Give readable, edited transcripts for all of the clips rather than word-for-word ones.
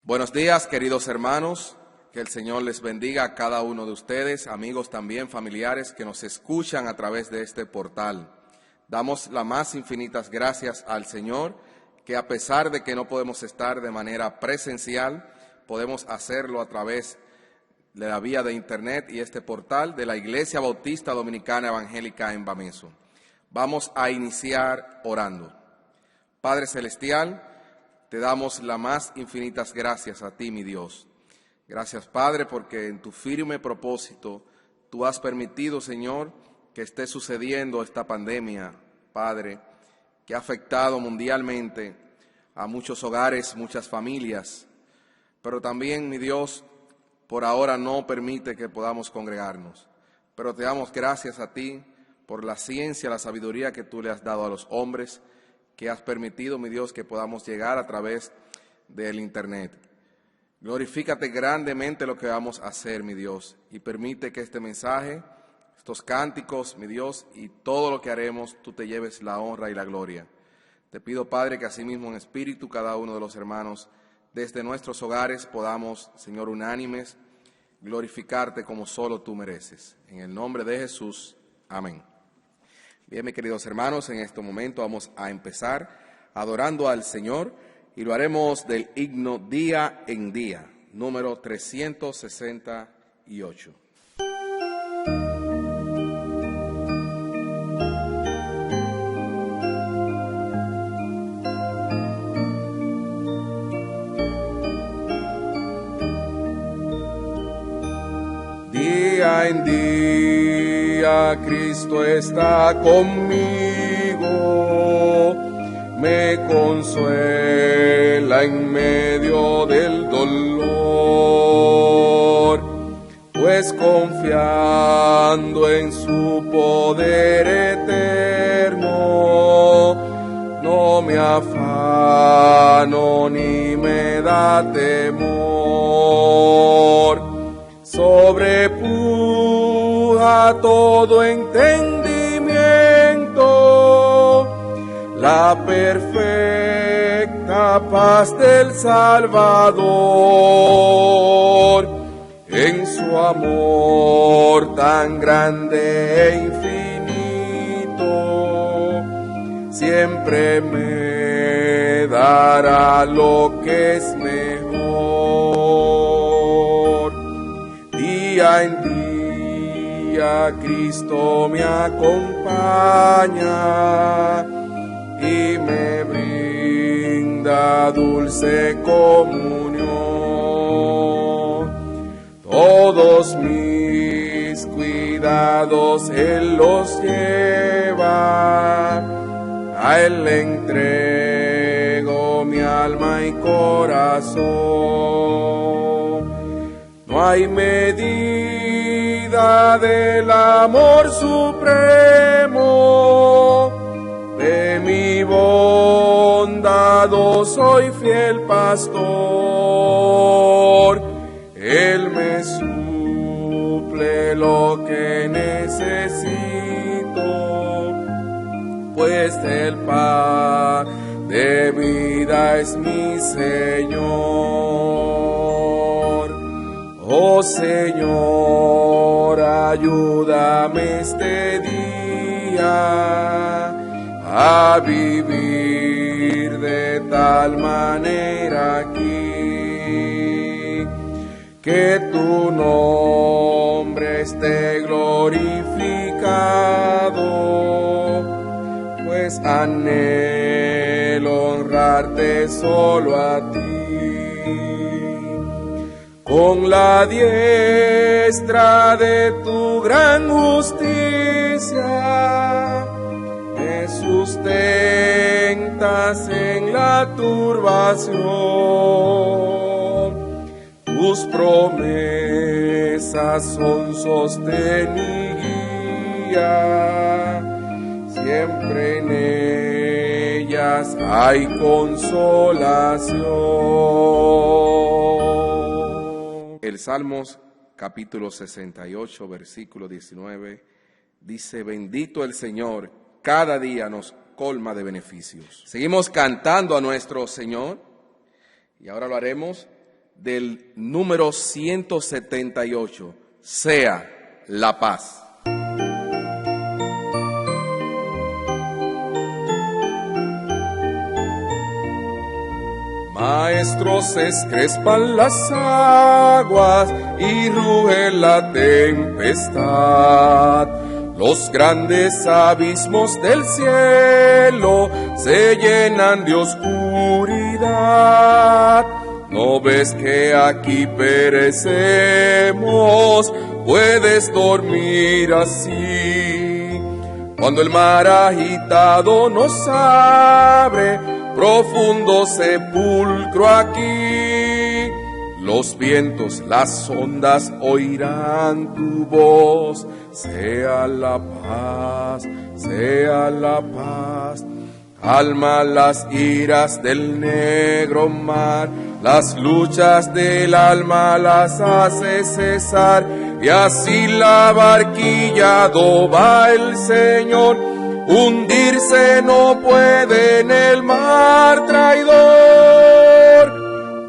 Buenos días, queridos hermanos, que el Señor les bendiga a cada uno de ustedes, amigos también, familiares que nos escuchan a través de este portal. Damos las más infinitas gracias al Señor, que a pesar de que no podemos estar de manera presencial, podemos hacerlo a través de la vía de internet y este portal de la Iglesia Bautista Dominicana Evangélica en Bameso. Vamos a iniciar orando. Padre Celestial, te damos las más infinitas gracias a ti, mi Dios. Gracias, Padre, porque en tu firme propósito tú has permitido, Señor, que esté sucediendo esta pandemia, Padre, que ha afectado mundialmente a muchos hogares, muchas familias, pero también, mi Dios, por ahora no permite que podamos congregarnos. Pero te damos gracias a ti por la ciencia, la sabiduría que tú le has dado a los hombres, que has permitido, mi Dios, que podamos llegar a través del internet. Glorifícate grandemente lo que vamos a hacer, mi Dios, y permite que este mensaje, estos cánticos, mi Dios, y todo lo que haremos, tú te lleves la honra y la gloria. Te pido, Padre, que asimismo en espíritu cada uno de los hermanos, desde nuestros hogares, podamos, Señor, unánimes, glorificarte como solo tú mereces. En el nombre de Jesús, amén. Bien, mis queridos hermanos, en este momento vamos a empezar adorando al Señor y lo haremos del himno Día en Día, número 368. Día en día Cristo está conmigo, me consuela en medio del dolor, pues confiando en su poder eterno, no me afano ni me da temor. Sobrepuja todo entendimiento la perfecta paz del Salvador. En su amor tan grande e infinito, siempre me dará lo que es mejor. Día en día Cristo me acompaña y me brinda dulce comunión. Todos mis cuidados Él los lleva, a Él le entrego mi alma y corazón. No hay medida del amor supremo, de mi bondadoso y fiel pastor. Él me suple lo que necesito, pues el pan de vida es mi Señor. Oh Señor, ayúdame este día a vivir de tal manera aquí, que tu nombre esté glorificado, pues anhelo honrarte solo a ti. Con la diestra de tu gran justicia me sustentas en la turbación. Tus promesas son sostén y guía, siempre en ellas hay consolación. El Salmos capítulo 68, versículo 19, dice: bendito el Señor, cada día nos colma de beneficios. Seguimos cantando a nuestro Señor y ahora lo haremos del número 178, sea la paz. Maestro, se encrespan las aguas y ruge la tempestad. Los grandes abismos del cielo se llenan de oscuridad. ¿No ves que aquí perecemos? Puedes dormir así. Cuando el mar agitado nos abre profundo sepulcro aquí, los vientos, las ondas oirán tu voz. Sea la paz, sea la paz. Calma las iras del negro mar, las luchas del alma las hace cesar, y así la barquilla va el Señor. Hundirse no puede en el mar traidor.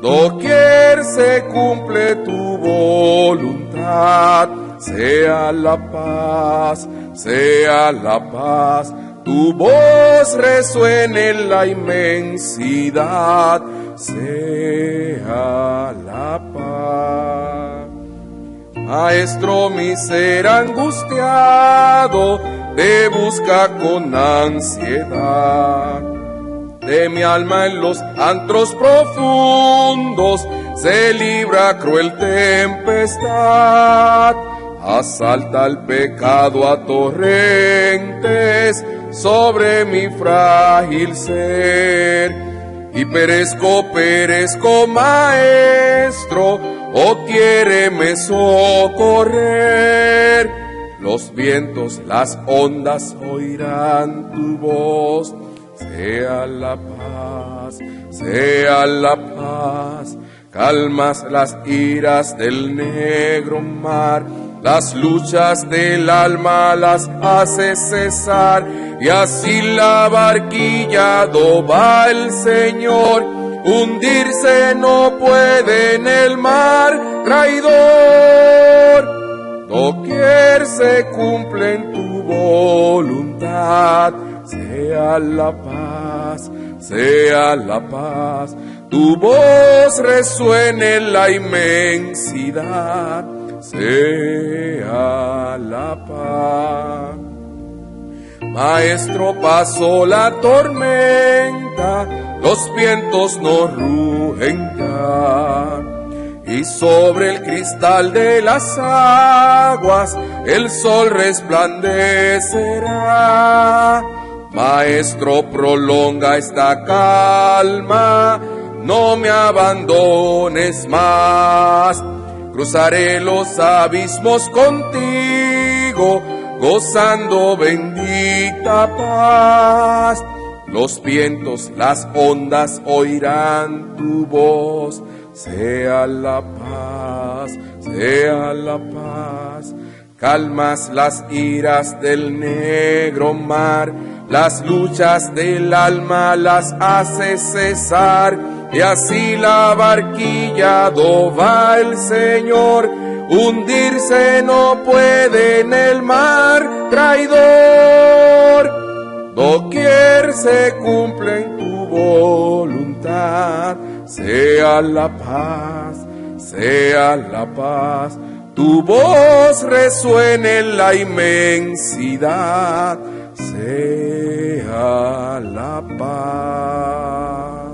Doquier se cumple tu voluntad, sea la paz, sea la paz. Tu voz resuene en la inmensidad, sea la paz. Maestro, mi ser angustiado te busca con ansiedad. De mi alma en los antros profundos se libra cruel tempestad. Asalta el pecado a torrentes sobre mi frágil ser. Y perezco, maestro, oh quiéreme socorrer. Los vientos, las ondas oirán tu voz. Sea la paz, sea la paz. Calmas las iras del negro mar, las luchas del alma las hace cesar, y así la barquilla va el Señor. Hundirse no puede en el mar traidor. Doquier se cumple en tu voluntad, sea la paz, sea la paz. Tu voz resuene en la inmensidad, sea la paz. Maestro, pasó la tormenta, los vientos no rugen ya, y sobre el cristal de las aguas el sol resplandecerá. Maestro, prolonga esta calma, no me abandones más. Cruzaré los abismos contigo, gozando bendita paz. Los vientos, las ondas oirán tu voz. Sea la paz, sea la paz. Calmas las iras del negro mar, las luchas del alma las hace cesar, y así la barquilla va el Señor. Hundirse no puede en el mar traidor. Doquier se cumple en tu voluntad, sea la paz, sea la paz. Tu voz resuene en la inmensidad, sea la paz.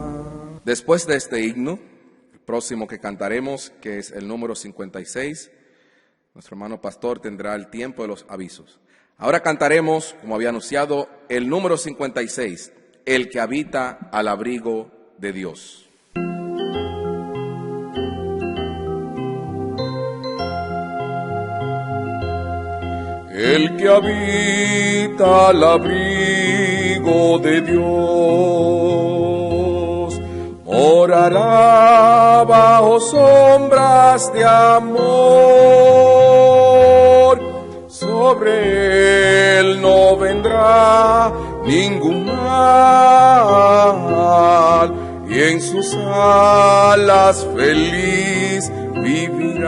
Después de este himno, el próximo que cantaremos, que es el número 56, nuestro hermano pastor tendrá el tiempo de los avisos. Ahora cantaremos, como había anunciado, el número 56, el que habita al abrigo de Dios. El que habita al abrigo de Dios morará bajo sombras de amor. Sobre él no vendrá ningún mal, y en sus alas feliz vivirá.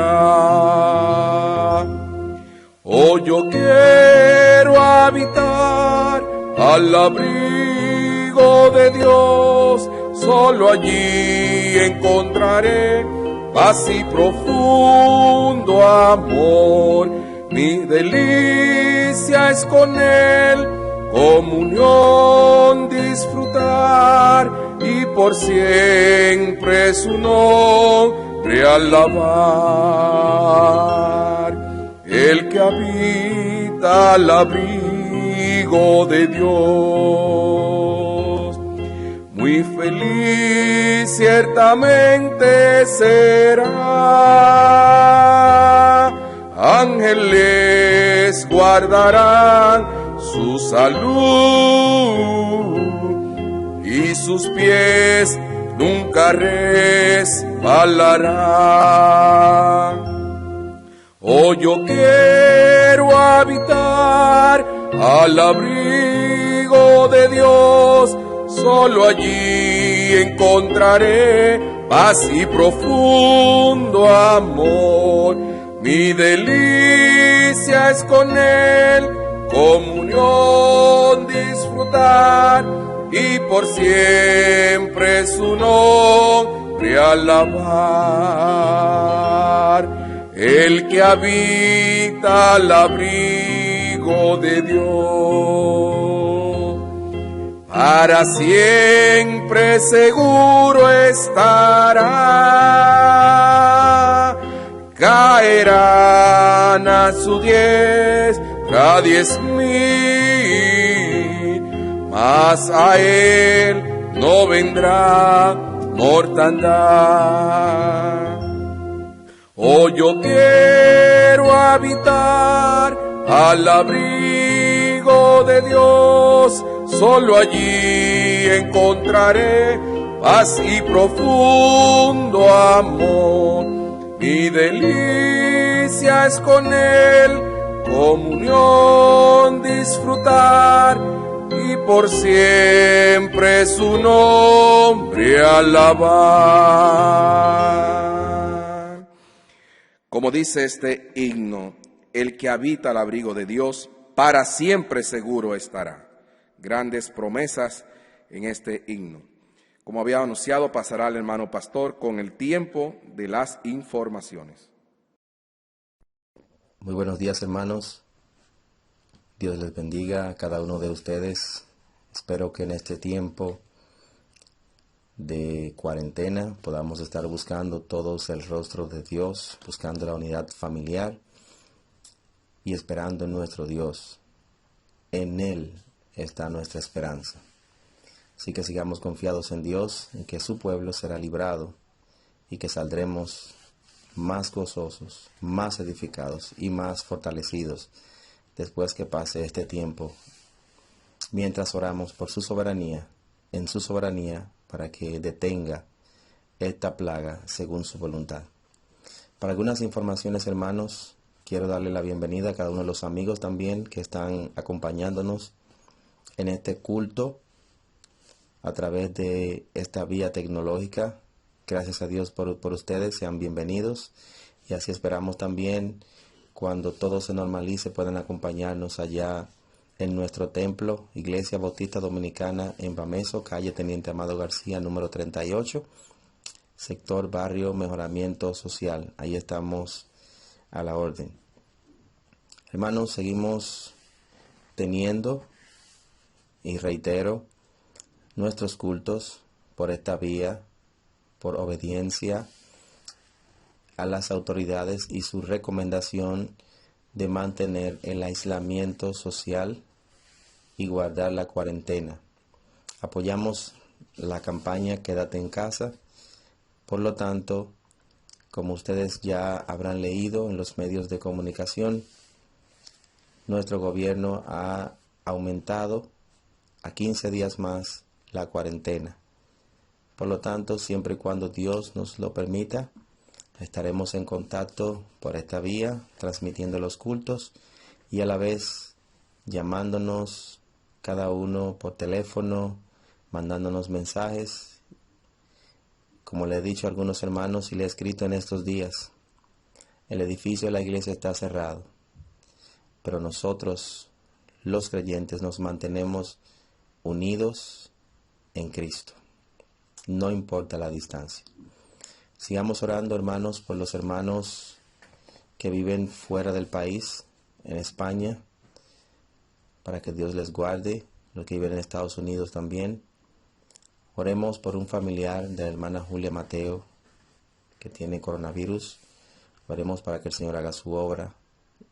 Oh, yo quiero habitar al abrigo de Dios, solo allí encontraré paz y profundo amor. Mi delicia es con Él, comunión disfrutar y por siempre su nombre alabar. El que habita al abrigo de Dios, muy feliz ciertamente será. Ángeles guardarán su salud y sus pies nunca resbalarán. Oh, yo quiero habitar al abrigo de Dios, solo allí encontraré paz y profundo amor. Mi delicia es con Él, comunión disfrutar y por siempre su nombre alabar. El que habita al abrigo de Dios, para siempre seguro estará. Caerán a su diestra 10,000, mas a él no vendrá mortandad. Oh, yo quiero habitar al abrigo de Dios, solo allí encontraré paz y profundo amor. Mi delicia es con Él, comunión disfrutar y por siempre su nombre alabar. Como dice este himno, el que habita al abrigo de Dios, para siempre seguro estará. Grandes promesas en este himno. Como había anunciado, pasará el hermano pastor con el tiempo de las informaciones. Muy buenos días, hermanos. Dios les bendiga a cada uno de ustedes. Espero que en este tiempo de cuarentena podamos estar buscando todos el rostro de Dios, buscando la unidad familiar y esperando en nuestro Dios. En Él está nuestra esperanza. Así que sigamos confiados en Dios, en que su pueblo será librado y que saldremos más gozosos, más edificados y más fortalecidos después que pase este tiempo, mientras oramos por su soberanía, en su soberanía, para que detenga esta plaga según su voluntad. Para algunas informaciones, hermanos, quiero darle la bienvenida a cada uno de los amigos también que están acompañándonos en este culto a través de esta vía tecnológica. Gracias a Dios por ustedes, sean bienvenidos. Y así esperamos también, cuando todo se normalice, puedan acompañarnos allá en nuestro templo, Iglesia Bautista Dominicana en Bameso, calle Teniente Amado García, número 38, sector Barrio Mejoramiento Social. Ahí estamos a la orden. Hermanos, seguimos teniendo, y reitero, nuestros cultos por esta vía, por obediencia a las autoridades y su recomendación de mantener el aislamiento social y guardar la cuarentena. Apoyamos la campaña Quédate en casa. Por lo tanto, como ustedes ya habrán leído en los medios de comunicación, nuestro gobierno ha aumentado a 15 días más la cuarentena. Por lo tanto, siempre y cuando Dios nos lo permita, estaremos en contacto por esta vía, transmitiendo los cultos y a la vez llamándonos cada uno por teléfono, mandándonos mensajes Como le he dicho a algunos hermanos y le he escrito en estos días, el edificio de la iglesia está cerrado, pero nosotros, los creyentes, nos mantenemos unidos en Cristo. No importa la distancia. Sigamos orando, hermanos, por los hermanos que viven fuera del país, en España, para que Dios les guarde, los que viven en Estados Unidos también. Oremos por un familiar de la hermana Julia Mateo, que tiene coronavirus. Oremos para que el Señor haga su obra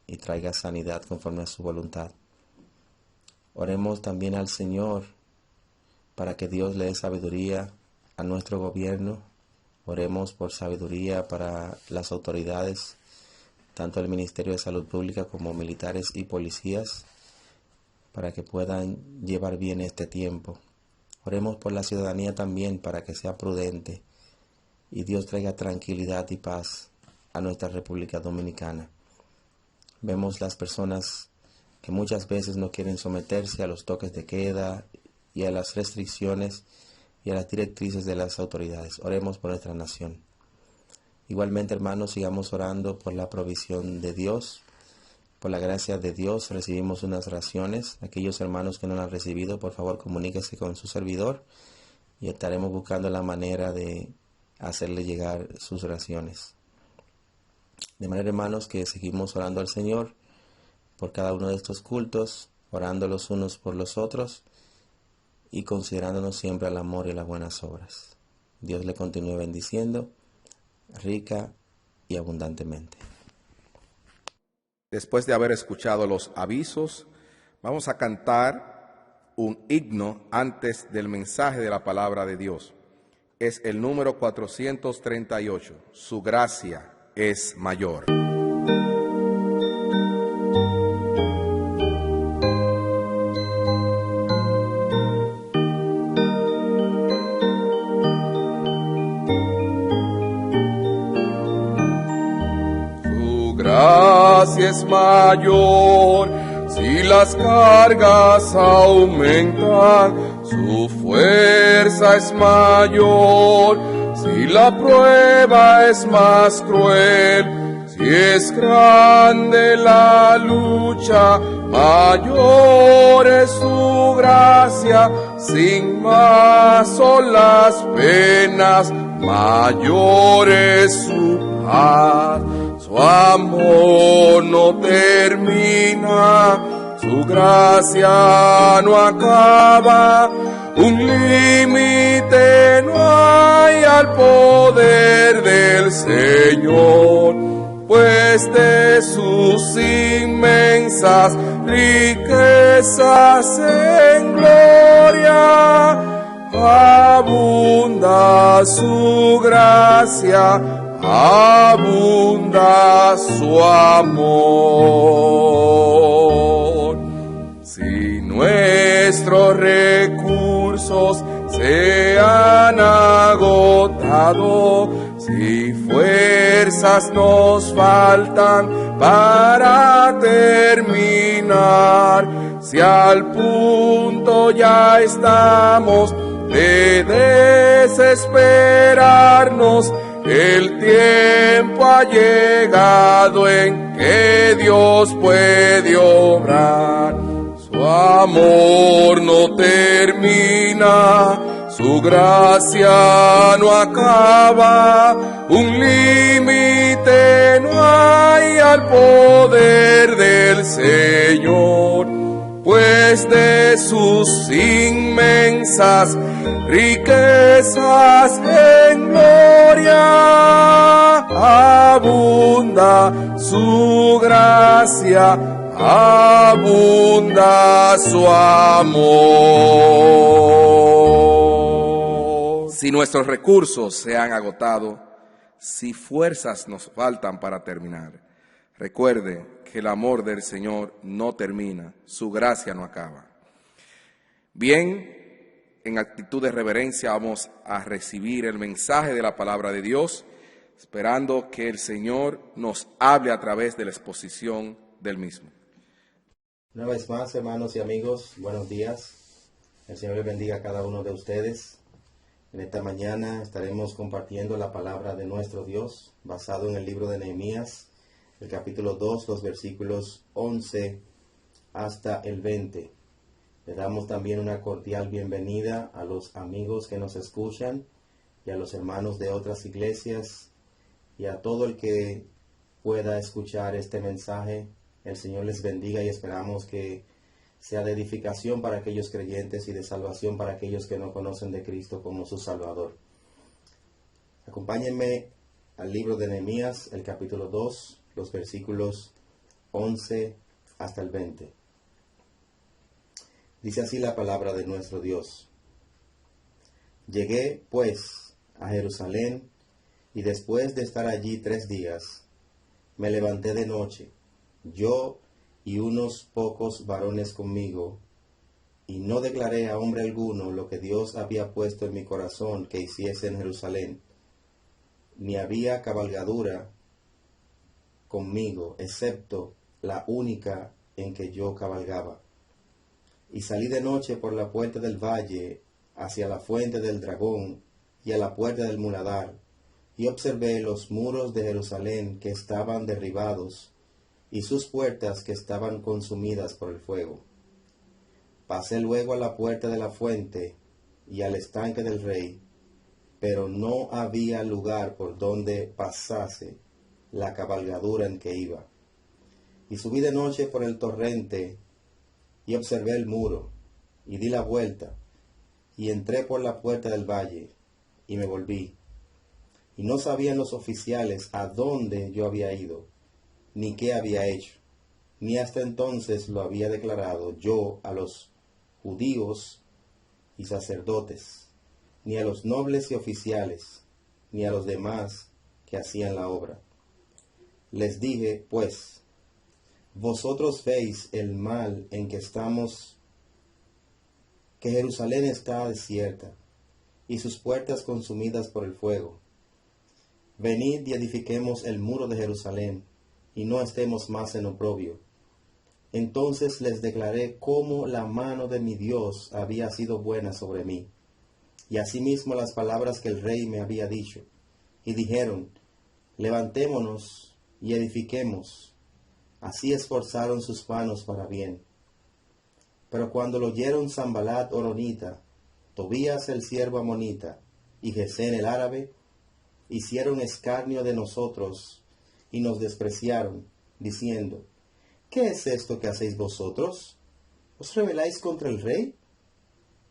y traiga sanidad conforme a su voluntad. Oremos también al Señor para que Dios le dé sabiduría a nuestro gobierno. Oremos por sabiduría para las autoridades, tanto el Ministerio de Salud Pública como militares y policías, para que puedan llevar bien este tiempo. Oremos por la ciudadanía también para que sea prudente y Dios traiga tranquilidad y paz a nuestra República Dominicana. Vemos las personas que muchas veces no quieren someterse a los toques de queda y a las restricciones y a las directrices de las autoridades. Oremos por nuestra nación. Igualmente, hermanos, sigamos orando por la provisión de Dios. Por la gracia de Dios recibimos unas raciones. Aquellos hermanos que no la han recibido, por favor, comuníquese con su servidor y estaremos buscando la manera de hacerle llegar sus raciones. De manera, hermanos, que seguimos orando al Señor por cada uno de estos cultos, orando los unos por los otros y considerándonos siempre al amor y las buenas obras. Dios le continúe bendiciendo rica y abundantemente. Después de haber escuchado los avisos, vamos a cantar un himno antes del mensaje de la palabra de Dios. Es el número 438. Su gracia es mayor. Gracia es mayor, si las cargas aumentan, su fuerza es mayor, si la prueba es más cruel, si es grande la lucha, mayor es su gracia, sin más son las penas, mayor es su paz. Su amor no termina, su gracia no acaba, un límite no hay al poder del Señor, pues de sus inmensas riquezas en gloria abunda su gracia, abunda su amor. Si nuestros recursos se han agotado, si fuerzas nos faltan para terminar, si al punto ya estamos de desesperarnos, el tiempo ha llegado en que Dios puede obrar. Su amor no termina, su gracia no acaba, un límite no hay al poder del Señor, pues de sus inmensas riquezas en gloria abunda su gracia, abunda su amor. Si nuestros recursos se han agotado, si fuerzas nos faltan para terminar, recuerde que el amor del Señor no termina, su gracia no acaba. Bien, en actitud de reverencia vamos a recibir el mensaje de la palabra de Dios, esperando que el Señor nos hable a través de la exposición del mismo. Una vez más, hermanos y amigos, buenos días. El Señor les bendiga a cada uno de ustedes. En esta mañana estaremos compartiendo la palabra de nuestro Dios, basado en el libro de Nehemías, el capítulo 2, los versículos 11 hasta el 20. Le damos también una cordial bienvenida a los amigos que nos escuchan y a los hermanos de otras iglesias y a todo el que pueda escuchar este mensaje. El Señor les bendiga y esperamos que sea de edificación para aquellos creyentes y de salvación para aquellos que no conocen de Cristo como su Salvador. Acompáñenme al libro de Nehemías, el capítulo 2, los versículos 11 hasta el 20. Dice así la palabra de nuestro Dios. Llegué, pues, a Jerusalén, y después de estar allí 3 días, me levanté de noche, yo y unos pocos varones conmigo, y no declaré a hombre alguno lo que Dios había puesto en mi corazón que hiciese en Jerusalén, ni había cabalgadura conmigo, excepto la única en que yo cabalgaba. Y salí de noche por la puerta del valle hacia la fuente del dragón y a la puerta del muladar, y observé los muros de Jerusalén que estaban derribados, y sus puertas que estaban consumidas por el fuego. Pasé luego a la puerta de la fuente y al estanque del rey, pero no había lugar por donde pasase la cabalgadura en que iba. Y subí de noche por el torrente y observé el muro, y di la vuelta, y entré por la puerta del valle, y me volví. Y no sabían los oficiales a dónde yo había ido, ni qué había hecho, ni hasta entonces lo había declarado yo a los judíos y sacerdotes, ni a los nobles y oficiales, ni a los demás que hacían la obra. Les dije, pues, vosotros veis el mal en que estamos, que Jerusalén está desierta, y sus puertas consumidas por el fuego. Venid y edifiquemos el muro de Jerusalén, y no estemos más en oprobio. Entonces les declaré cómo la mano de mi Dios había sido buena sobre mí, y asimismo las palabras que el rey me había dicho. Y dijeron, levantémonos y edifiquemos. Así esforzaron sus manos para bien. Pero cuando lo oyeron Sanbalat horonita, Tobías el siervo amonita, y Gesén el árabe, hicieron escarnio de nosotros, y nos despreciaron, diciendo, ¿qué es esto que hacéis vosotros? ¿Os rebeláis contra el rey?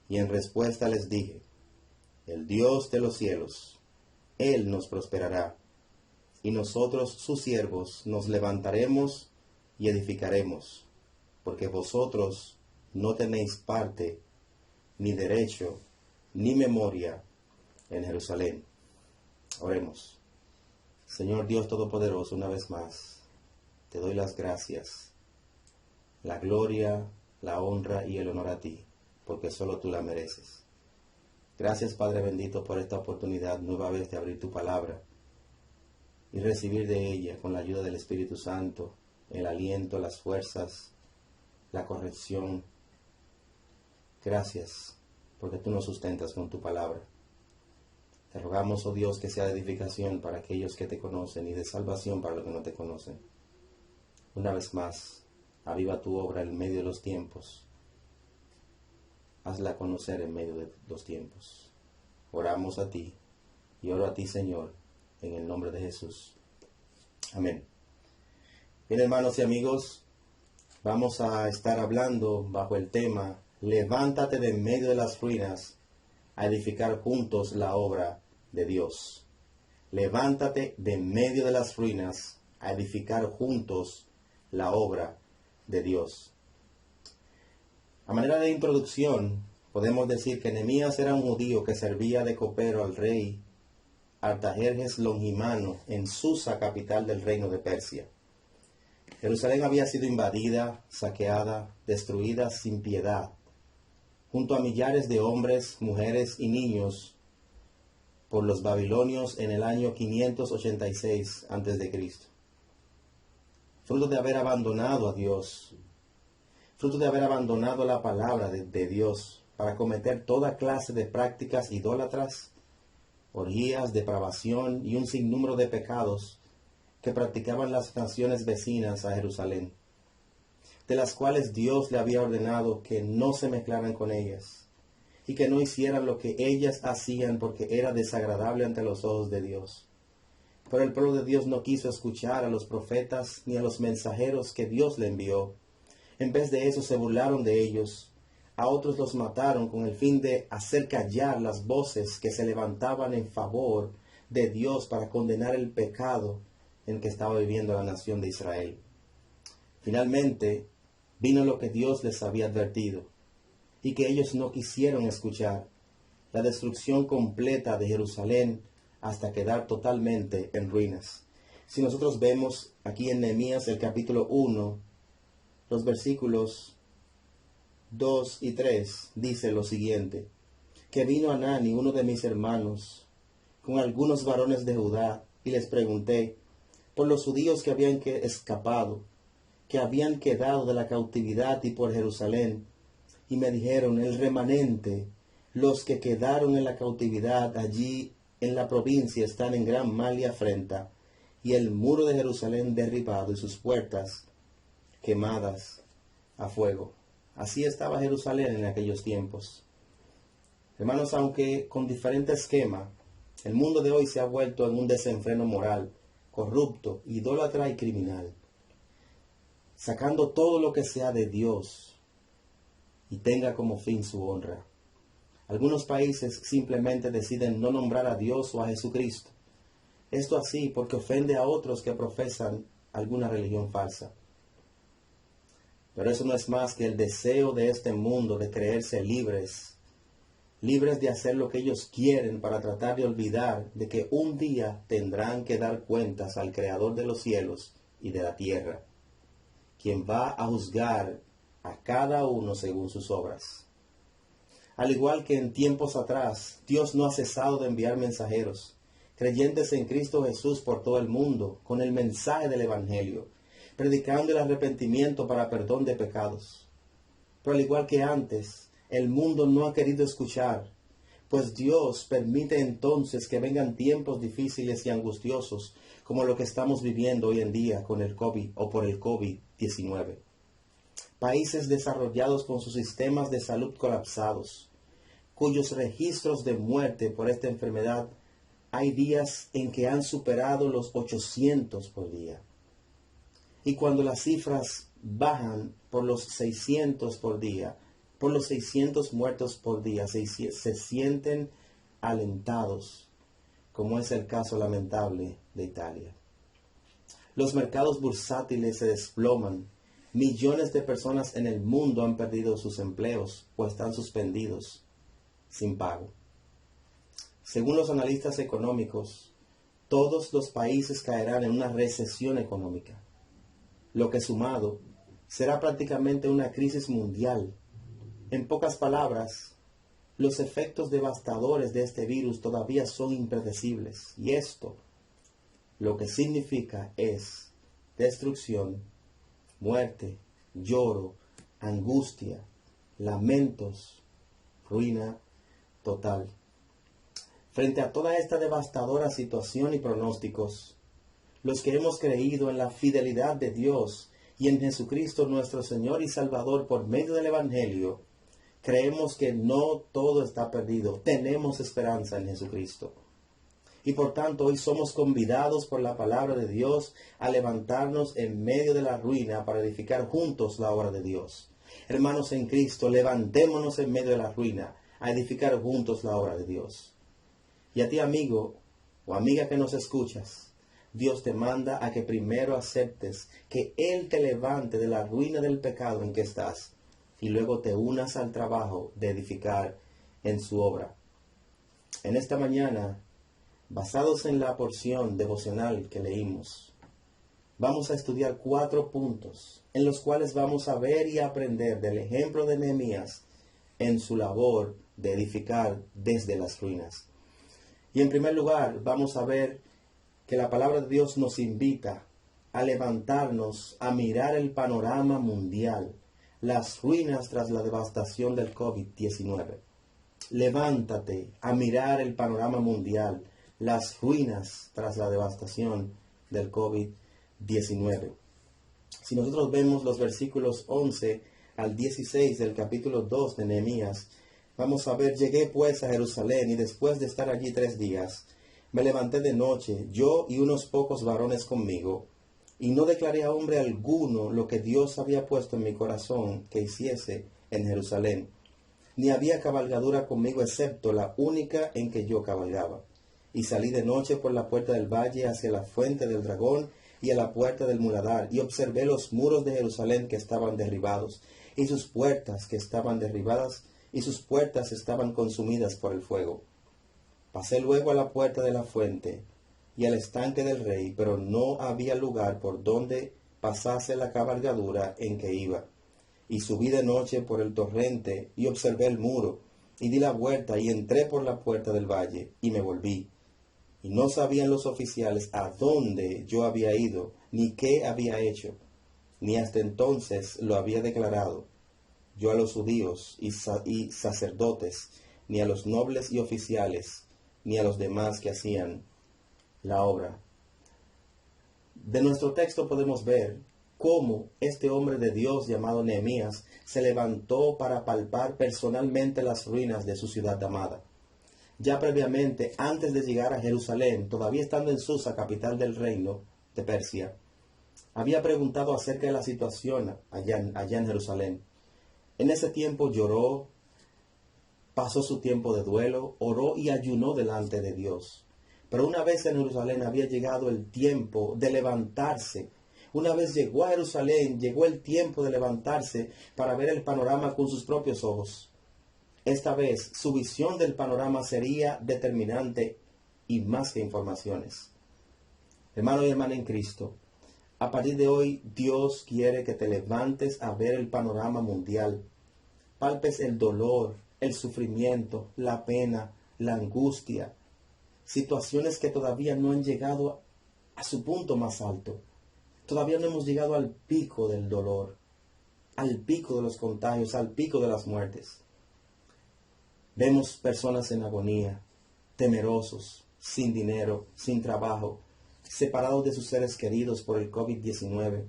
Y en respuesta les dije, el Dios de los cielos, Él nos prosperará, y nosotros sus siervos nos levantaremos y edificaremos, porque vosotros no tenéis parte, ni derecho, ni memoria en Jerusalén. Oremos. Señor Dios Todopoderoso, una vez más, te doy las gracias, la gloria, la honra y el honor a ti, porque solo tú la mereces. Gracias, Padre bendito, por esta oportunidad nueva vez de abrir tu palabra y recibir de ella, con la ayuda del Espíritu Santo, el aliento, las fuerzas, la corrección. Gracias, porque tú nos sustentas con tu palabra. Te rogamos, oh Dios, que sea de edificación para aquellos que te conocen y de salvación para los que no te conocen. Una vez más, aviva tu obra en medio de los tiempos. Hazla conocer en medio de los tiempos. Oramos a ti y oro a ti, Señor, en el nombre de Jesús. Amén. Bien, hermanos y amigos, vamos a estar hablando bajo el tema Levántate de en medio de las ruinas a edificar juntos la obra de Dios. Levántate de en medio de las ruinas a edificar juntos la obra de Dios. A manera de introducción, podemos decir que Nehemías era un judío que servía de copero al rey Artajerjes Longimano en Susa, capital del reino de Persia. Jerusalén había sido invadida, saqueada, destruida sin piedad, junto a millares de hombres, mujeres y niños por los babilonios en el año 586 a.C. Fruto de haber abandonado a Dios, fruto de haber abandonado la palabra de Dios para cometer toda clase de prácticas idólatras orgías, depravación y un sinnúmero de pecados que practicaban las naciones vecinas a Jerusalén, de las cuales Dios le había ordenado que no se mezclaran con ellas, y que no hicieran lo que ellas hacían porque era desagradable ante los ojos de Dios. Pero el pueblo de Dios no quiso escuchar a los profetas ni a los mensajeros que Dios le envió. En vez de eso se burlaron de ellos. A otros los mataron con el fin de hacer callar las voces que se levantaban en favor de Dios para condenar el pecado en que estaba viviendo la nación de Israel. Finalmente vino lo que Dios les había advertido y que ellos no quisieron escuchar: la destrucción completa de Jerusalén hasta quedar totalmente en ruinas. Si nosotros vemos aquí en Nehemías el capítulo 1, los versículos 2 y 3, dice lo siguiente: que vino Hanani, uno de mis hermanos, con algunos varones de Judá, y les pregunté por los judíos que habían escapado, que habían quedado de la cautividad, y por Jerusalén. Y me dijeron: el remanente, los que quedaron en la cautividad allí en la provincia, están en gran mal y afrenta, y el muro de Jerusalén derribado y sus puertas quemadas a fuego. Así estaba Jerusalén en aquellos tiempos. Hermanos, aunque con diferente esquema, el mundo de hoy se ha vuelto en un desenfreno moral, corrupto, idólatra y criminal, sacando todo lo que sea de Dios y tenga como fin su honra. Algunos países simplemente deciden no nombrar a Dios o a Jesucristo. Esto así porque ofende a otros que profesan alguna religión falsa. Pero eso no es más que el deseo de este mundo de creerse libres de hacer lo que ellos quieren para tratar de olvidar de que un día tendrán que dar cuentas al Creador de los cielos y de la tierra, quien va a juzgar a cada uno según sus obras. Al igual que en tiempos atrás, Dios no ha cesado de enviar mensajeros, creyentes en Cristo Jesús por todo el mundo, con el mensaje del Evangelio, predicando el arrepentimiento para perdón de pecados. Pero al igual que antes, el mundo no ha querido escuchar, pues Dios permite entonces que vengan tiempos difíciles y angustiosos, como lo que estamos viviendo hoy en día con el COVID o por el COVID-19. Países desarrollados con sus sistemas de salud colapsados, cuyos registros de muerte por esta enfermedad hay días en que han superado los 800 por día. Y cuando las cifras bajan por los 600 por día, por los 600 muertos por día, se sienten alentados, como es el caso lamentable de Italia. Los mercados bursátiles se desploman. Millones de personas en el mundo han perdido sus empleos o están suspendidos sin pago. Según los analistas económicos, todos los países caerán en una recesión económica, lo que sumado será prácticamente una crisis mundial. En pocas palabras, los efectos devastadores de este virus todavía son impredecibles, y esto lo que significa es destrucción, muerte, lloro, angustia, lamentos, ruina total. Frente a toda esta devastadora situación y pronósticos, los que hemos creído en la fidelidad de Dios y en Jesucristo nuestro Señor y Salvador por medio del Evangelio, creemos que no todo está perdido. Tenemos esperanza en Jesucristo. Y por tanto hoy somos convidados por la palabra de Dios a levantarnos en medio de la ruina para edificar juntos la obra de Dios. Hermanos en Cristo, levantémonos en medio de la ruina a edificar juntos la obra de Dios. Y a ti, amigo o amiga que nos escuchas, Dios te manda a que primero aceptes que Él te levante de la ruina del pecado en que estás y luego te unas al trabajo de edificar en su obra. En esta mañana, basados en la porción devocional que leímos, vamos a estudiar 4 puntos en los cuales vamos a ver y aprender del ejemplo de Nehemías en su labor de edificar desde las ruinas. Y en primer lugar, vamos a ver que la palabra de Dios nos invita a levantarnos, a mirar el panorama mundial, las ruinas tras la devastación del COVID-19. Levántate a mirar el panorama mundial, las ruinas tras la devastación del COVID-19. Si nosotros vemos los versículos 11 al 16 del capítulo 2 de Nehemías, vamos a ver: llegué pues a Jerusalén, y después de estar allí 3 días, me levanté de noche, yo y unos pocos varones conmigo, y no declaré a hombre alguno lo que Dios había puesto en mi corazón que hiciese en Jerusalén, ni había cabalgadura conmigo excepto la única en que yo cabalgaba. Y salí de noche por la puerta del valle hacia la fuente del dragón y a la puerta del muladar, y observé los muros de Jerusalén que estaban derribados, y sus puertas que estaban derribadas, y sus puertas estaban consumidas por el fuego. Pasé luego a la puerta de la fuente y al estanque del rey, pero no había lugar por donde pasase la cabalgadura en que iba. Y subí de noche por el torrente y observé el muro, y di la vuelta y entré por la puerta del valle, y me volví. Y no sabían los oficiales a dónde yo había ido, ni qué había hecho, ni hasta entonces lo había declarado yo a los judíos y sacerdotes, ni a los nobles y oficiales, ni a los demás que hacían la obra. De nuestro texto podemos ver cómo este hombre de Dios llamado Nehemías se levantó para palpar personalmente las ruinas de su ciudad amada. Ya previamente, antes de llegar a Jerusalén, todavía estando en Susa, capital del reino de Persia, había preguntado acerca de la situación allá en Jerusalén. En ese tiempo lloró, pasó su tiempo de duelo, oró y ayunó delante de Dios. Pero una vez en Jerusalén había llegado el tiempo de levantarse. Una vez llegó a Jerusalén, llegó el tiempo de levantarse para ver el panorama con sus propios ojos. Esta vez su visión del panorama sería determinante y más que informaciones. Hermano y hermana en Cristo, a partir de hoy Dios quiere que te levantes a ver el panorama mundial. Palpes el dolor, el sufrimiento, la pena, la angustia. Situaciones que todavía no han llegado a su punto más alto. Todavía no hemos llegado al pico del dolor, al pico de los contagios, al pico de las muertes. Vemos personas en agonía, temerosos, sin dinero, sin trabajo, separados de sus seres queridos por el COVID-19,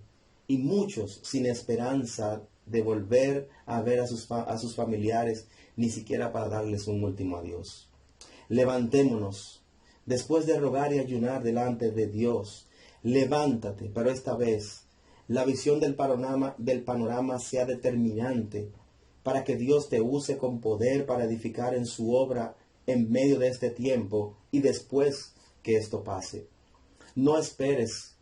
y muchos sin esperanza de volver a ver a sus familiares, ni siquiera para darles un último adiós. Levantémonos, después de rogar y ayunar delante de Dios. Levántate, pero esta vez la visión del panorama sea determinante para que Dios te use con poder para edificar en su obra en medio de este tiempo y después que esto pase. No esperes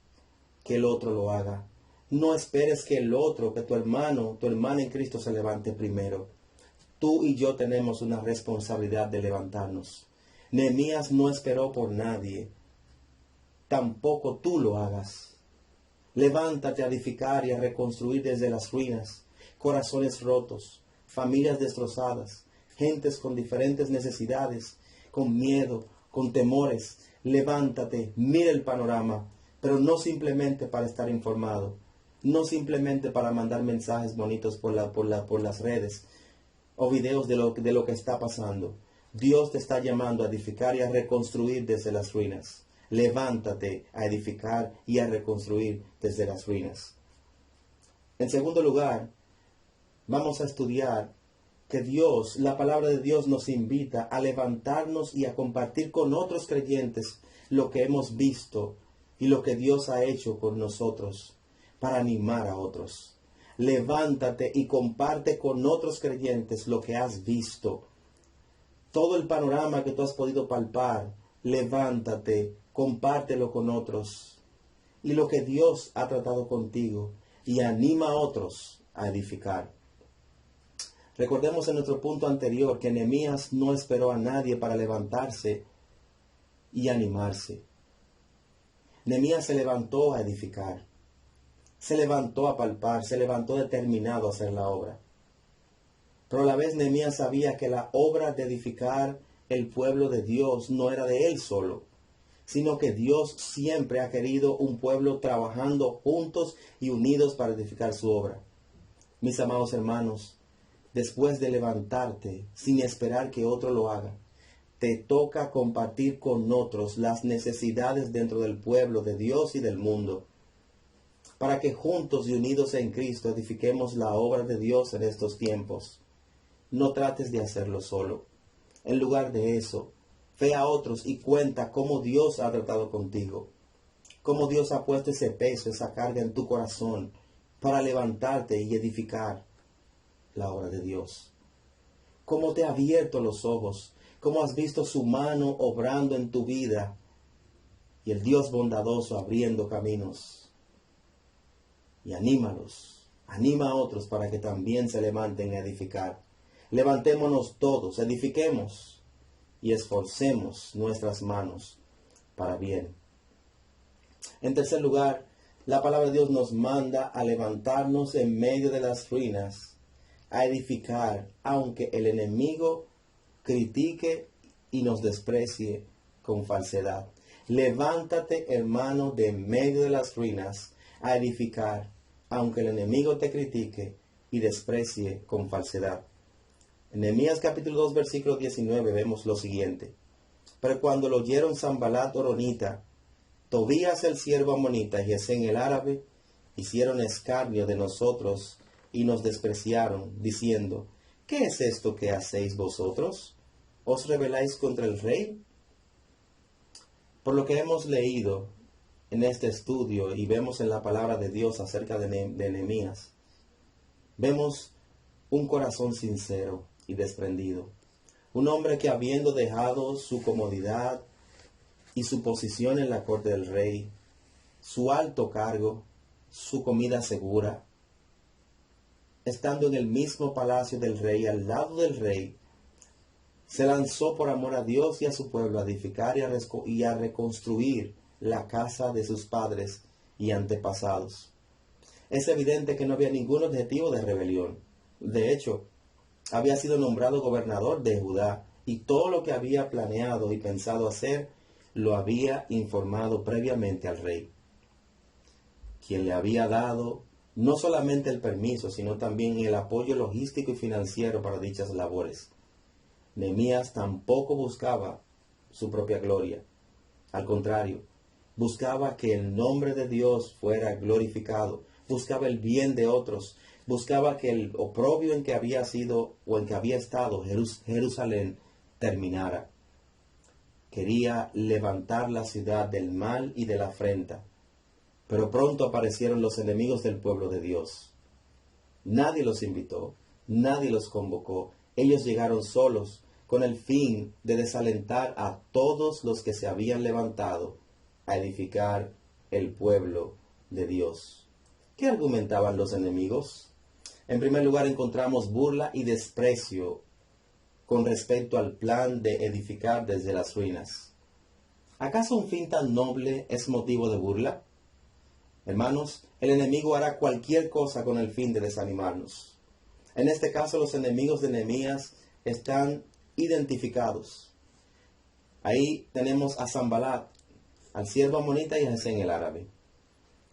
que el otro lo haga. No esperes que el otro, que tu hermano, tu hermana en Cristo se levante primero. Tú y yo tenemos una responsabilidad de levantarnos. Nehemías no esperó por nadie. Tampoco tú lo hagas. Levántate a edificar y a reconstruir desde las ruinas, corazones rotos, familias destrozadas, gentes con diferentes necesidades, con miedo, con temores. Levántate, mira el panorama, pero no simplemente para estar informado, no simplemente para mandar mensajes bonitos por las redes o videos de lo que está pasando. Dios te está llamando a edificar y a reconstruir desde las ruinas. Levántate a edificar y a reconstruir desde las ruinas. En segundo lugar, vamos a estudiar que Dios, la palabra de Dios nos invita a levantarnos y a compartir con otros creyentes lo que hemos visto y lo que Dios ha hecho con nosotros para animar a otros. Levántate y comparte con otros creyentes lo que has visto. Todo el panorama que tú has podido palpar, levántate, compártelo con otros. Y lo que Dios ha tratado contigo, y anima a otros a edificar. Recordemos en nuestro punto anterior que Nehemías no esperó a nadie para levantarse y animarse. Nehemías se levantó a edificar. Se levantó a palpar, se levantó determinado a hacer la obra. Pero a la vez Nehemías sabía que la obra de edificar el pueblo de Dios no era de él solo, sino que Dios siempre ha querido un pueblo trabajando juntos y unidos para edificar su obra. Mis amados hermanos, después de levantarte sin esperar que otro lo haga, te toca compartir con otros las necesidades dentro del pueblo de Dios y del mundo, para que juntos y unidos en Cristo edifiquemos la obra de Dios en estos tiempos. No trates de hacerlo solo. En lugar de eso, ve a otros y cuenta cómo Dios ha tratado contigo, cómo Dios ha puesto ese peso, esa carga en tu corazón para levantarte y edificar la obra de Dios. Cómo te ha abierto los ojos, cómo has visto su mano obrando en tu vida y el Dios bondadoso abriendo caminos. Y anímalos, anima a otros para que también se levanten a edificar. Levantémonos todos, edifiquemos y esforcemos nuestras manos para bien. En tercer lugar, la palabra de Dios nos manda a levantarnos en medio de las ruinas, a edificar, aunque el enemigo critique y nos desprecie con falsedad. Levántate, hermano, de en medio de las ruinas, a edificar, aunque el enemigo te critique y desprecie con falsedad. En Nehemías capítulo 2, versículo 19 vemos lo siguiente. Pero cuando lo oyeron Sanbalat horonita, Tobías el siervo amonita y Gesén el árabe, hicieron escarnio de nosotros y nos despreciaron, diciendo, ¿qué es esto que hacéis vosotros? ¿Os rebeláis contra el rey? Por lo que hemos leído en este estudio y vemos en la palabra de Dios acerca de Nehemías, vemos un corazón sincero y desprendido. Un hombre que habiendo dejado su comodidad y su posición en la corte del rey, su alto cargo, su comida segura, estando en el mismo palacio del rey, al lado del rey, se lanzó por amor a Dios y a su pueblo a edificar y a reconstruir la casa de sus padres y antepasados. Es evidente que no había ningún objetivo de rebelión. De hecho, había sido nombrado gobernador de Judá y todo lo que había planeado y pensado hacer lo había informado previamente al rey, quien le había dado no solamente el permiso, sino también el apoyo logístico y financiero para dichas labores. Nehemías tampoco buscaba su propia gloria. Al contrario, buscaba que el nombre de Dios fuera glorificado, buscaba el bien de otros, buscaba que el oprobio en que había sido o en que había estado Jerusalén terminara. Quería levantar la ciudad del mal y de la afrenta. Pero pronto aparecieron los enemigos del pueblo de Dios. Nadie los invitó, nadie los convocó. Ellos llegaron solos con el fin de desalentar a todos los que se habían levantado a edificar el pueblo de Dios. ¿Qué argumentaban los enemigos? En primer lugar encontramos burla y desprecio con respecto al plan de edificar desde las ruinas. ¿Acaso un fin tan noble es motivo de burla? Hermanos, el enemigo hará cualquier cosa con el fin de desanimarnos. En este caso, los enemigos de Nehemías están identificados. Ahí tenemos a Sanbalat, al siervo amonita y a Gesén el árabe.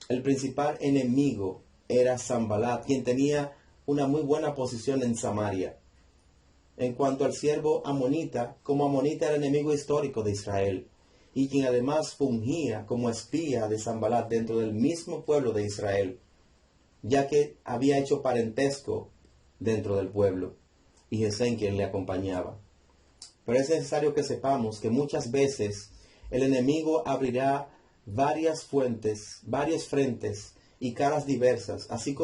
El principal enemigo era Sanbalat, quien tenía una muy buena posición en Samaria. En cuanto al siervo amonita, como amonita era enemigo histórico de Israel, y quien además fungía como espía de Sanbalat dentro del mismo pueblo de Israel, ya que había hecho parentesco dentro del pueblo, y Gesén quien le acompañaba. Pero es necesario que sepamos que muchas veces el enemigo abrirá varias fuentes, varios frentes y caras diversas, así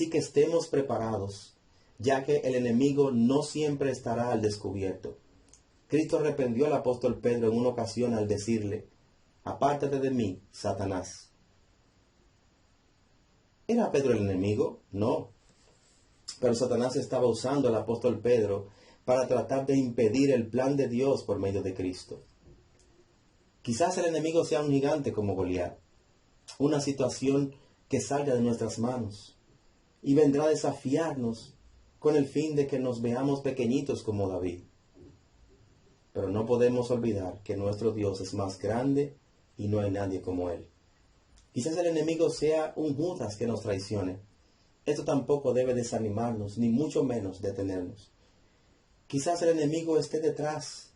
que estemos preparados, ya que el enemigo no siempre estará al descubierto. Cristo reprendió al apóstol Pedro en una ocasión al decirle, apártate de mí, Satanás. ¿Era Pedro el enemigo? No. Pero Satanás estaba usando al apóstol Pedro para tratar de impedir el plan de Dios por medio de Cristo. Quizás el enemigo sea un gigante como Goliat, una situación que salga de nuestras manos y vendrá a desafiarnos con el fin de que nos veamos pequeñitos como David. Pero no podemos olvidar que nuestro Dios es más grande y no hay nadie como Él. Quizás el enemigo sea un Judas que nos traicione. Esto tampoco debe desanimarnos, ni mucho menos detenernos. Quizás el enemigo esté detrás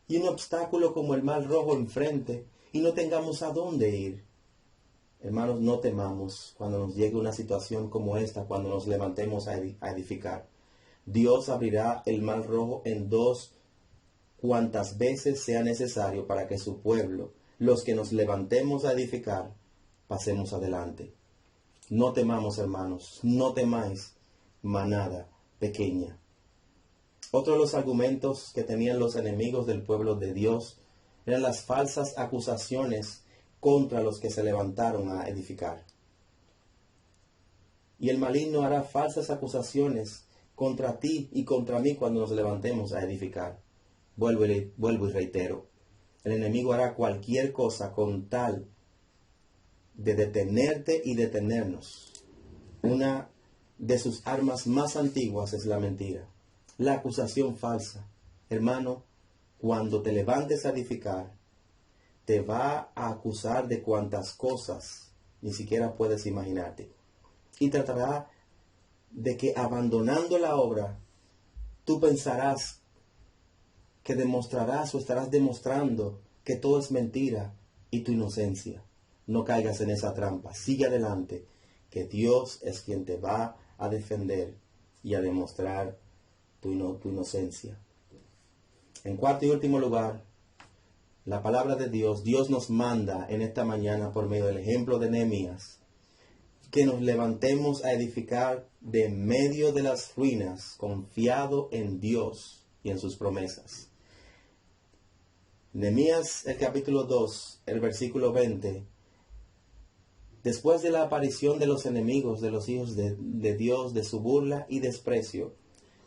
y un obstáculo como el mar rojo enfrente y no tengamos a dónde ir. Hermanos, no temamos cuando nos llegue una situación como esta, cuando nos levantemos a edificar. Dios abrirá el mar rojo en dos, cuantas veces sea necesario para que su pueblo, los que nos levantemos a edificar, pasemos adelante. No temamos, hermanos, no temáis, manada pequeña. Otro de los argumentos que tenían los enemigos del pueblo de Dios eran las falsas acusaciones contra los que se levantaron a edificar. Y el maligno hará falsas acusaciones contra ti y contra mí cuando nos levantemos a edificar. Vuelvo y reitero, el enemigo hará cualquier cosa con tal de detenerte y detenernos. Una de sus armas más antiguas es la mentira, la acusación falsa. Hermano, cuando te levantes a edificar, te va a acusar de cuantas cosas ni siquiera puedes imaginarte. Y tratará de que abandonando la obra, tú pensarás que demostrarás o estarás demostrando que todo es mentira y tu inocencia. No caigas en esa trampa. Sigue adelante, que Dios es quien te va a defender y a demostrar tu inocencia. En cuarto y último lugar, la palabra de Dios. Dios nos manda en esta mañana por medio del ejemplo de Nehemías que nos levantemos a edificar de medio de las ruinas, confiado en Dios y en sus promesas. Nehemías, el capítulo 2, el versículo 20. Después de la aparición de los enemigos de los hijos de Dios, de su burla y desprecio,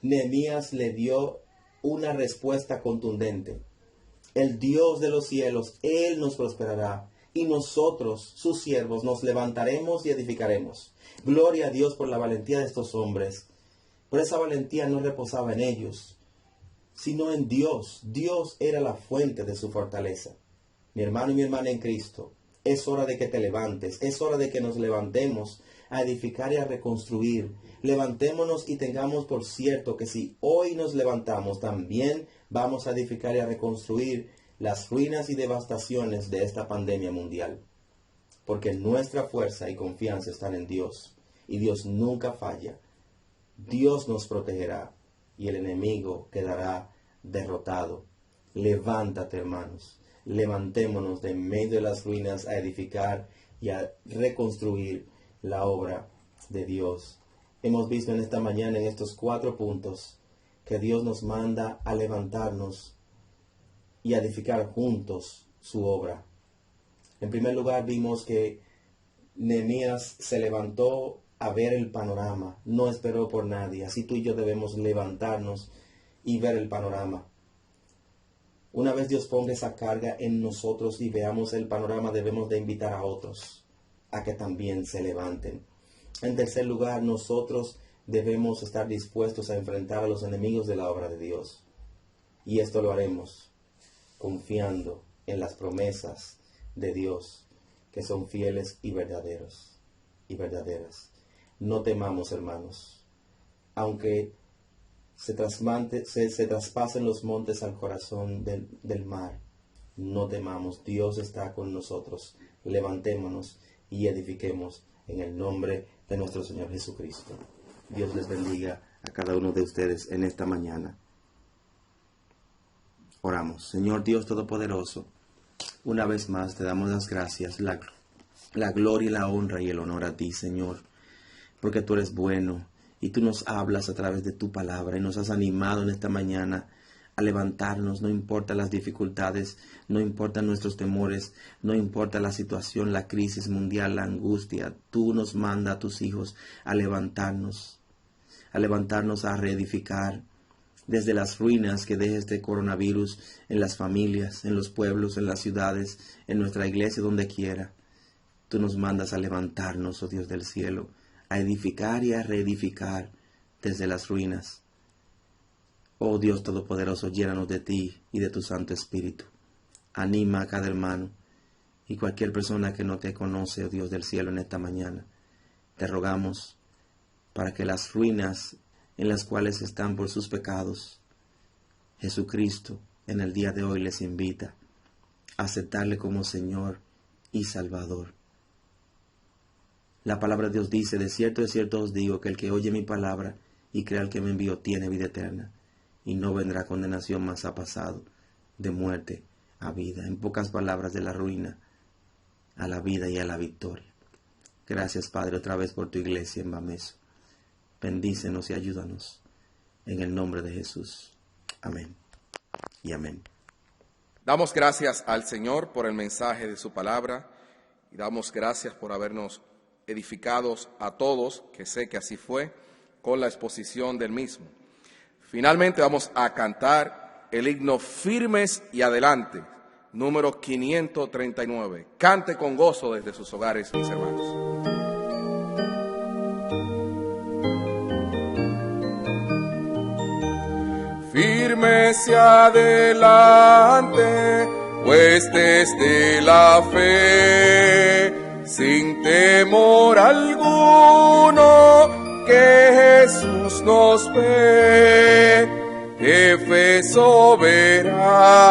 Nehemías le dio una respuesta contundente. El Dios de los cielos, Él nos prosperará, y nosotros, sus siervos, nos levantaremos y edificaremos. Gloria a Dios por la valentía de estos hombres. Pero esa valentía no reposaba en ellos, sino en Dios. Dios era la fuente de su fortaleza. Mi hermano y mi hermana en Cristo, es hora de que te levantes, es hora de que nos levantemos a edificar y a reconstruir. Levantémonos y tengamos por cierto que si hoy nos levantamos, también vamos a edificar y a reconstruir las ruinas y devastaciones de esta pandemia mundial. Porque nuestra fuerza y confianza están en Dios, y Dios nunca falla. Dios nos protegerá y el enemigo quedará derrotado. Levántate, hermanos. Levantémonos de medio de las ruinas a edificar y a reconstruir la obra de Dios. Hemos visto en esta mañana, en estos 4 puntos, que Dios nos manda a levantarnos y a edificar juntos su obra. En primer lugar, vimos que Nehemías se levantó a ver el panorama, no esperó por nadie. Así tú y yo debemos levantarnos y ver el panorama. Una vez Dios ponga esa carga en nosotros y veamos el panorama, debemos de invitar a otros a que también se levanten. En tercer lugar, nosotros debemos estar dispuestos a enfrentar a los enemigos de la obra de Dios. Y esto lo haremos confiando en las promesas de Dios, que son fieles y verdaderas. No temamos, hermanos, aunque se traspasen los montes al corazón del mar. No temamos, Dios está con nosotros. Levantémonos y edifiquemos en el nombre de nuestro Señor Jesucristo. Dios les bendiga a cada uno de ustedes en esta mañana. Oramos. Señor Dios Todopoderoso, una vez más te damos las gracias, la gloria y la honra y el honor a ti, Señor, porque tú eres bueno y tú nos hablas a través de tu palabra y nos has animado en esta mañana a levantarnos, no importa las dificultades, no importan nuestros temores, no importa la situación, la crisis mundial, la angustia. Tú nos mandas a tus hijos a levantarnos a reedificar desde las ruinas que deje este coronavirus en las familias, en los pueblos, en las ciudades, en nuestra iglesia, donde quiera. Tú nos mandas a levantarnos, oh Dios del cielo, a edificar y a reedificar desde las ruinas. Oh Dios Todopoderoso, llénanos de ti y de tu Santo Espíritu. Anima a cada hermano y cualquier persona que no te conoce, oh Dios del cielo, en esta mañana. Te rogamos para que las ruinas en las cuales están por sus pecados, Jesucristo en el día de hoy les invita a aceptarle como Señor y Salvador. La palabra de Dios dice: de cierto os digo que el que oye mi palabra y crea al que me envió tiene vida eterna, y no vendrá condenación, mas ha pasado de muerte a vida. En pocas palabras, de la ruina a la vida y a la victoria. Gracias, Padre, otra vez por tu iglesia en Bameso. Bendícenos y ayúdanos. En el nombre de Jesús. Amén y amén. Damos gracias al Señor por el mensaje de su palabra y damos gracias por habernos edificados a todos, que sé que así fue, con la exposición del mismo. Finalmente vamos a cantar el himno Firmes y Adelante, número 539. Cante con gozo desde sus hogares, mis hermanos. Firmes y adelante, huestes de la fe, sin temor alguno, que Jesús nos ve. Jefe soberano,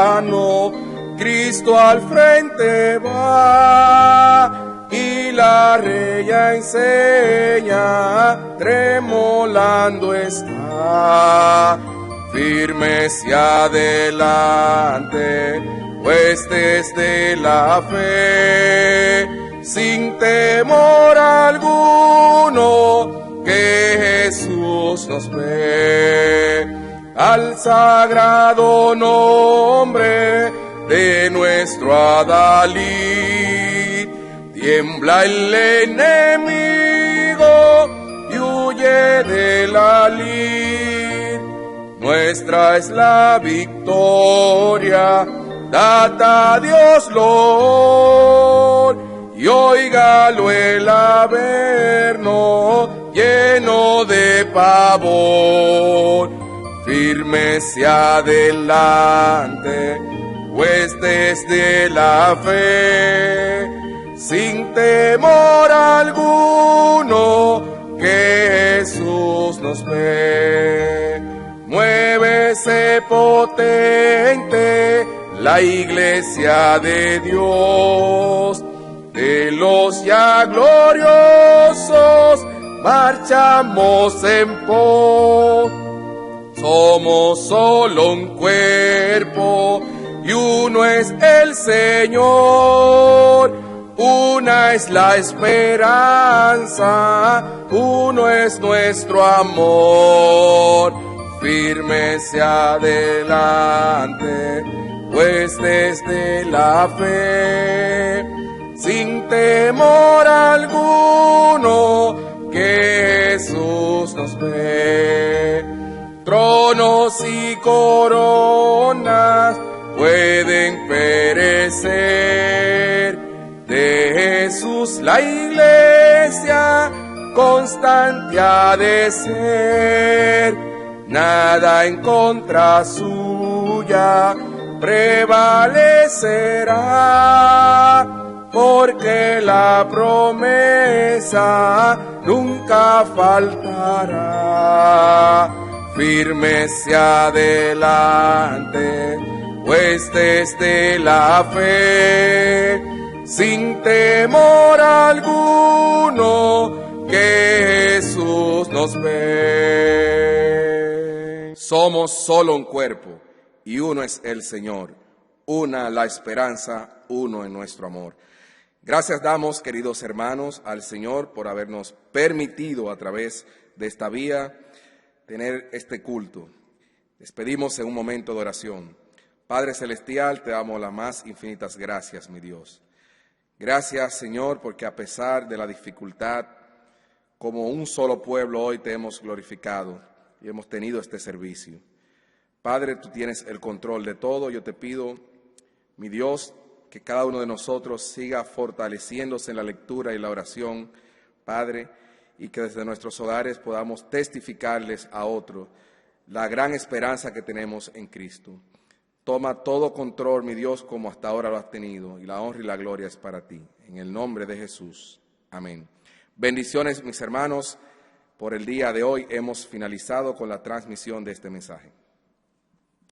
Cristo al frente va, y la reya enseña, tremolando está. Firmes y adelante, huestes de la fe, sin temor alguno, que Jesús nos ve. Al sagrado nombre de nuestro Adalid, tiembla el enemigo y huye de la lid. Nuestra es la victoria, dad a Dios loor, y óigalo el averno lleno de pavor. Firmes y adelante, huestes de la fe, sin temor alguno, que Jesús nos ve. Muévese potente la iglesia de Dios, de los ya gloriosos marchamos en pos. Somos solo un cuerpo y uno es el Señor, una es la esperanza, uno es nuestro amor. Firmes y adelante, huestes de la fe, sin temor alguno, que Jesús nos ve. Tronos y coronas pueden perecer, de Jesús la iglesia constante ha de ser. Nada en contra suya prevalecerá, porque la promesa nunca faltará. Firmes y adelante, huestes de la fe, sin temor alguno, que Jesús nos ve. Somos solo un cuerpo, y uno es el Señor, una la esperanza, uno en nuestro amor. Gracias damos, queridos hermanos, al Señor por habernos permitido a través de esta vía tener este culto. Les pedimos en un momento de oración. Padre Celestial, te damos las más infinitas gracias, mi Dios. Gracias, Señor, porque a pesar de la dificultad, como un solo pueblo hoy te hemos glorificado y hemos tenido este servicio. Padre, tú tienes el control de todo. Yo te pido, mi Dios, que cada uno de nosotros siga fortaleciéndose en la lectura y la oración, Padre, y que desde nuestros hogares podamos testificarles a otros la gran esperanza que tenemos en Cristo. Toma todo control, mi Dios, como hasta ahora lo has tenido, y la honra y la gloria es para ti. En el nombre de Jesús. Amén. Bendiciones, mis hermanos. Por el día de hoy hemos finalizado con la transmisión de este mensaje.